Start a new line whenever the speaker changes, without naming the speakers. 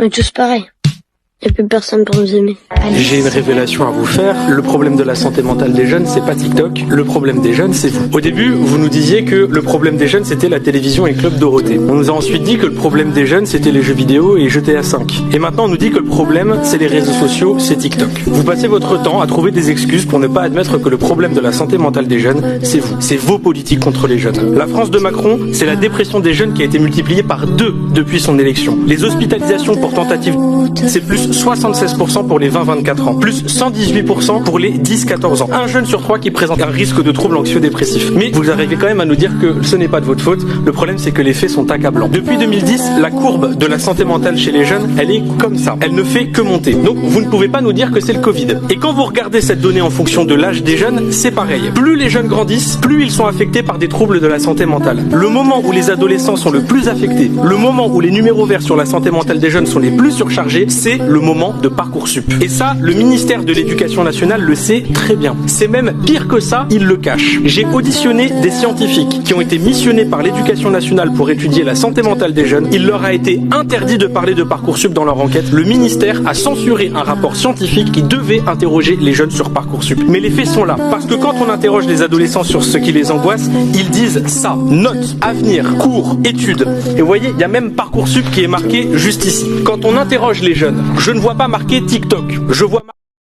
On est tous pareils. Il n'y a plus personne pour nous aimer.
J'ai une révélation à vous faire. Le problème de la santé mentale des jeunes, c'est pas TikTok. Le problème des jeunes, c'est vous. Au début, vous nous disiez que le problème des jeunes, c'était la télévision et Club Dorothée. On nous a ensuite dit que le problème des jeunes, c'était les jeux vidéo et GTA 5. Et maintenant, on nous dit que le problème, c'est les réseaux sociaux, c'est TikTok. Vous passez votre temps à trouver des excuses pour ne pas admettre que le problème de la santé mentale des jeunes, c'est vous. C'est vos politiques contre les jeunes. La France de Macron, c'est la dépression des jeunes qui a été multipliée par 2 depuis son élection. Les hospitalisations pour tentative, c'est plus 76% pour les 20-24 ans, plus 118% pour les 10-14 ans. Un jeune sur 3 qui présente un risque de troubles anxio-dépressifs. Mais vous arrivez quand même à nous dire que ce n'est pas de votre faute. Le problème, c'est que les faits sont accablants. Depuis 2010, la courbe de la santé mentale chez les jeunes, elle est comme ça. Elle ne fait que monter. Donc, vous ne pouvez pas nous dire que c'est le Covid. Et quand vous regardez cette donnée en fonction de l'âge des jeunes, c'est pareil. Plus les jeunes grandissent, plus ils sont affectés par des troubles de la santé mentale. Le moment où les adolescents sont le plus affectés, le moment où les numéros verts sur la santé mentale des jeunes sont les plus surchargés, c'est le moment de Parcoursup. Et ça, le ministère de l'Éducation nationale le sait très bien. C'est même pire que ça, il le cache. J'ai auditionné des scientifiques qui ont été missionnés par l'Éducation nationale pour étudier la santé mentale des jeunes. Il leur a été interdit de parler de Parcoursup dans leur enquête. Le ministère a censuré un rapport scientifique qui devait interroger les jeunes sur Parcoursup. Mais les faits sont là. Parce que quand on interroge les adolescents sur ce qui les angoisse, ils disent ça. Notes, avenir, cours, études. Et vous voyez, il y a même Parcoursup qui est marqué juste ici. Quand on interroge les jeunes, je ne vois pas marqué TikTok. Je vois